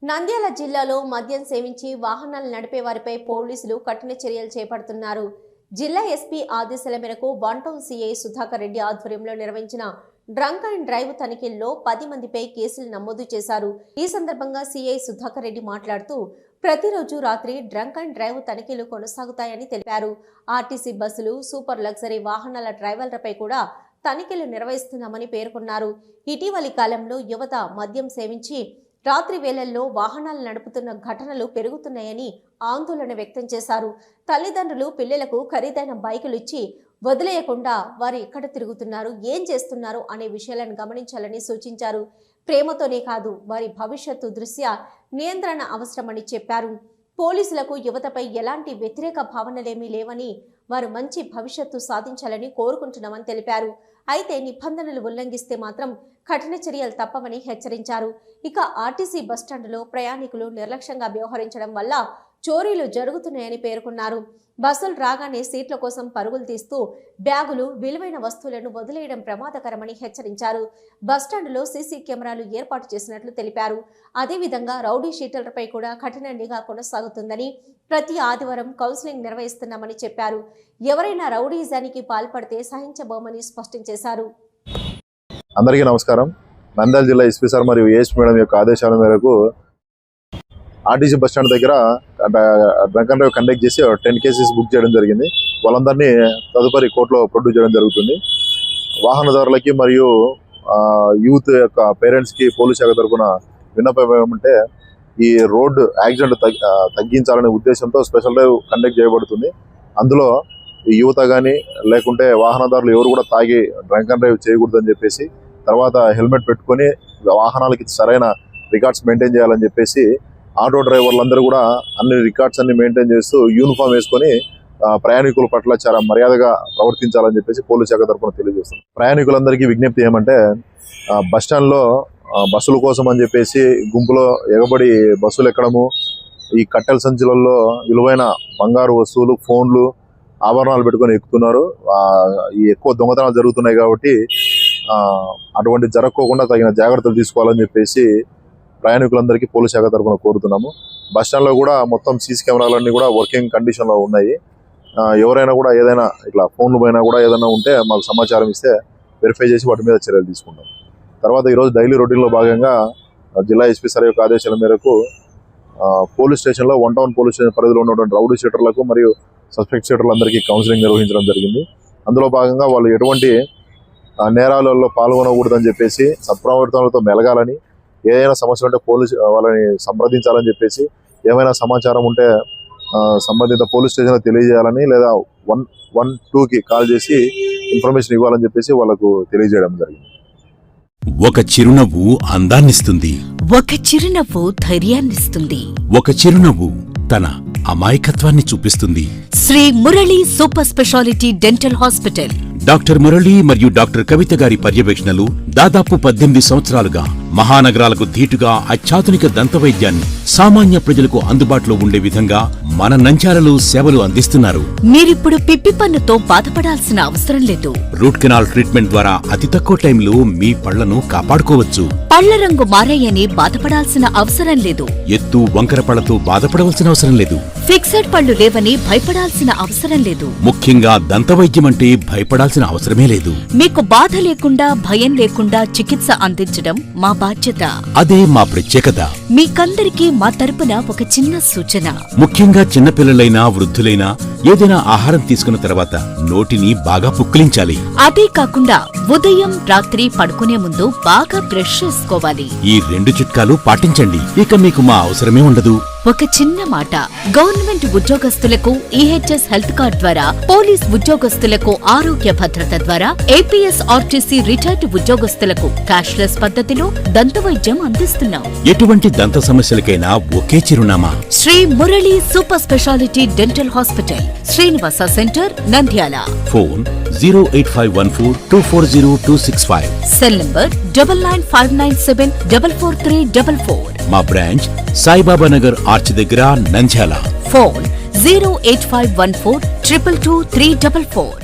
నంద్యాల జిల్లాలో మద్యం సేవించి వాహనాలు నడిపే వారిపై పోలీసులు కఠిన చర్యలు చేపడుతున్నారు. జిల్లా ఎస్పీ ఆదేశాల మేరకు వన్-టౌన్ సీఐ సుధాకర్ రెడ్డి ఆధ్వర్యంలో నిర్వహించిన డ్రంక్ అండ్ డ్రైవ్ తనిఖీల్లో 10 మందిపై కేసులు నమోదు చేశారు. ఈ సందర్భంగా సీఐ సుధాకర్ రెడ్డి మాట్లాడుతూ ప్రతిరోజు రాత్రి డ్రంక్ అండ్ డ్రైవ్ తనిఖీలు కొనసాగుతాయని తెలిపారు. ఆర్టీసీ బస్సులు, సూపర్ లగ్జరీ వాహనాల డ్రైవర్లపై కూడా తనిఖీలు నిర్వహిస్తున్నామని పేర్కొన్నారు. ఇటీవలి కాలంలో యువత మద్యం సేవించి రాత్రి వేళల్లో వాహనాలు నడుపుతున్న ఘటనలు పెరుగుతున్నాయని ఆందోళన వ్యక్తం చేశారు. తల్లిదండ్రులు పిల్లలకు ఖరీదైన బైకులు ఇచ్చి వదిలేయకుండా వారు ఎక్కడ తిరుగుతున్నారు, ఏం చేస్తున్నారు అనే విషయాలను గమనించాలని సూచించారు. ప్రేమతోనే కాదు, వారి భవిష్యత్తు దృష్ట్యా నియంత్రణ అవసరమని చెప్పారు. పోలీసులకు యువతపై ఎలాంటి వ్యతిరేక భావనలేమీ లేవని, వారు మంచి భవిష్యత్తు సాధించాలని కోరుకుంటున్నామని తెలిపారు. అయితే నిబంధనలు ఉల్లంఘిస్తే మాత్రం కఠిన చర్యలు తప్పవని హెచ్చరించారు. ఇక ఆర్టీసీ బస్టాండులో ప్రయాణికులు నిర్లక్ష్యంగా వ్యవహరించడం వల్ల చోరీలు జరుగుతున్నాయని పేర్కొన్నారు. బస్సులు రాగానే సీట్ల కోసం పరుగులు తీస్తూ బ్యాగులు, విలువైన వస్తువులను వదిలేయడం ప్రమాదకరమని హెచ్చరించారు. బస్టాండులో సీసీ కెమెరాలు ఏర్పాటు చేసినట్లు తెలిపారు. అదేవిధంగా రౌడీ షీటర్లపై కూడా కఠిన నిఘా కొనసాగుతుందని, ప్రతి ఆదివారం కౌన్సిలింగ్ నిర్వహిస్తున్నామని చెప్పారు. ఎవరైనా రౌడీజానికి పాల్పడితే సహించబోమని స్పష్టం చేశారు. అందరికీ నమస్కారం. నంద్యాల జిల్లా ఎస్పీ సార్ మరియు ఏఎస్పీ మేడం యొక్క ఆదేశాల మేరకు ఆర్టీసీ బస్టాండ్ దగ్గర డ్రంక్ అండ్ డ్రైవ్ కండక్ట్ చేసి 10 కేసెస్ బుక్ చేయడం జరిగింది. వాళ్ళందరినీ తదుపరి కోర్టులో ప్రొడ్యూస్ చేయడం జరుగుతుంది. వాహనదారులకి మరియు యూత్ యొక్క పేరెంట్స్కి పోలీస్ శాఖ తరఫున విన్నపం ఏమంటే, ఈ రోడ్డు యాక్సిడెంట్ తగ్గించాలనే ఉద్దేశంతో స్పెషల్ డ్రైవ్ కండక్ట్ చేయబడుతుంది. అందులో యువత కానీ లేకుంటే వాహనదారులు ఎవరు కూడా తాగి డ్రంక్ అండ్ డ్రైవ్ చేయకూడదని చెప్పేసి, తర్వాత హెల్మెట్ పెట్టుకొని వాహనాలకి సరైన రికార్డ్స్ మెయింటైన్ చేయాలని చెప్పేసి ఆటో డ్రైవర్లందరూ కూడా అన్ని రికార్డ్స్ అన్ని మెయింటైన్ చేస్తూ యూనిఫామ్ వేసుకొని ప్రయాణికుల పట్ల చాలా మర్యాదగా ప్రవర్తించాలని చెప్పేసి పోలీస్ శాఖ తరఫున తెలియజేస్తుంది. ప్రయాణికులందరికీ విజ్ఞప్తి ఏమంటే, బస్టాండ్లో బస్సుల కోసం అని చెప్పేసి గుంపులో ఎగబడి బస్సులు ఎక్కడము, ఈ కట్టెల సంచులలో విలువైన బంగారు వస్తువులు, ఫోన్లు, ఆభరణాలు పెట్టుకొని ఎక్కుతున్నారు. ఈ ఎక్కువ దొంగతనాలు జరుగుతున్నాయి కాబట్టి అటువంటి జరగకోకుండా తగిన జాగ్రత్తలు తీసుకోవాలని చెప్పేసి ప్రయాణికులందరికీ పోలీస్ శాఖ తరఫున కోరుతున్నాము. బస్టాండ్లో కూడా మొత్తం సీసీ కెమెరాలన్నీ కూడా వర్కింగ్ కండిషన్లో ఉన్నాయి. ఎవరైనా కూడా ఏదైనా ఇట్లా ఫోన్లు పైన కూడా ఏదైనా ఉంటే మాకు సమాచారం ఇస్తే వెరిఫై చేసి వాటి మీద చర్యలు తీసుకుంటాం. తర్వాత ఈరోజు డైలీ రొటీన్లో భాగంగా జిల్లా ఎస్పీ సార్ యొక్క ఆదేశాల మేరకు పోలీస్ స్టేషన్లో వన్-టౌన్ పోలీస్ స్టేషన్ పరిధిలో ఉన్నటువంటి రౌడీ షీటర్లకు మరియు సస్పెక్ట్ షీటర్లందరికీ కౌన్సిలింగ్ నిర్వహించడం జరిగింది. అందులో భాగంగా వాళ్ళు ఎటువంటి నేరాలలో పాల్గొనకూడదని చెప్పేసి, సత్ప్రవర్తనలతో మెలగాలని, ఏదైనా సమస్య ఉంటే పోలీసు వాళ్ళని సంప్రదించాలని చెప్పేసి, ఏమైనా సమాచారం ఉంటే సంబంధిత పోలీస్ స్టేషన్లో తెలియజేయాలని, లేదా 112కి కాల్ చేసి ఇన్ఫర్మేషన్ ఇవ్వాలని చెప్పేసి వాళ్ళకు తెలియజేయడం జరిగింది. ఒక చిరునవ్వు అందాన్నిస్తుంది, ఒక చిరునవ్వు ధైర్యాన్నిస్తుంది, ఒక చిరునవ్వు తన అమాయకత్వాన్ని చూపిస్తుంది. Shri Murali super speciality dental hospital. Doctor Murali మరియు డాక్టర్ కవిత గారి పర్యవేక్షణలు దాదాపు 18 సంవత్సరాలుగా మహానగరాలకు ధీటుగా అత్యాధునిక దంతవైద్యాన్ని సామాన్య ప్రజలకు అందుబాటులో ఉండే విధంగా మన నంద్యాలలో సేవలు అందిస్తున్నారు. మీరిప్పుడు పిప్పి పన్నుతో బాధపడాల్సిన అవసరం లేదు. రూట్ కెనాల్ ట్రీట్మెంట్ ద్వారా అతి తక్కువ టైంలో మీ పళ్లను కాపాడుకోవచ్చు. పళ్ల రంగు మారాయని బాధపడాల్సిన అవసరం లేదు. ఎత్తు వంకర పళ్లతో బాధపడవలసిన అవసరం లేదు. ఫిక్సెడ్ పళ్లు లేవని భయపడాల్సిన అవసరం లేదు. ముఖ్యంగా దంతవైద్యం అంటే భయపడాల్సిన అవసరమే లేదు. మీకు బాధ లేకుండా, భయం లేకుండా చికిత్స అందించడం మా బాధ్యత. అదే మా ప్రత్యేకత. మీకందరికీ మా తరపున ఒక చిన్న సూచన. ముఖ్యంగా చిన్నపిల్లలైనా వృద్ధులైనా ఏదైనా ఆహారం తీసుకున్న తర్వాత నోటిని బాగా పుక్కిలించాలి. అదే కాకుండా ఉదయం, రాత్రి పడుకునే ముందు బాగా బ్రష్ చేసుకోవాలి. ఈ 2 చిట్కాలు పాటించండి, ఇక మీకు మా అవసరమే ఉండదు. ఒక చిన్న మాట, గవర్నమెంట్ ఉద్యోగస్తులకు ఈహెచ్ఎస్ హెల్త్ కార్డ్ ద్వారా, పోలీస్ ఉద్యోగస్తులకు ఆరోగ్య భద్రత ద్వారా, ఏపీఎస్ ఆర్టీసీ రిటైర్డ్ ఉద్యోగస్తులకు క్యాష్లెస్ పద్ధతిలో దంతవైద్యం అందిస్తున్నాం. ఎటువంటి దంత సమస్యలకైనా ఒకే చిరునామా, Shri Murali super speciality dental hospital, Srinivasa centre, Nandyal. Phone 08514240265. Cell number 9959744344. మా బ్రాంచ్ సాయిబాబా నగర్ ఆర్చ్ దగ్గర, నంద్యాల. ఫోన్ 08514222344.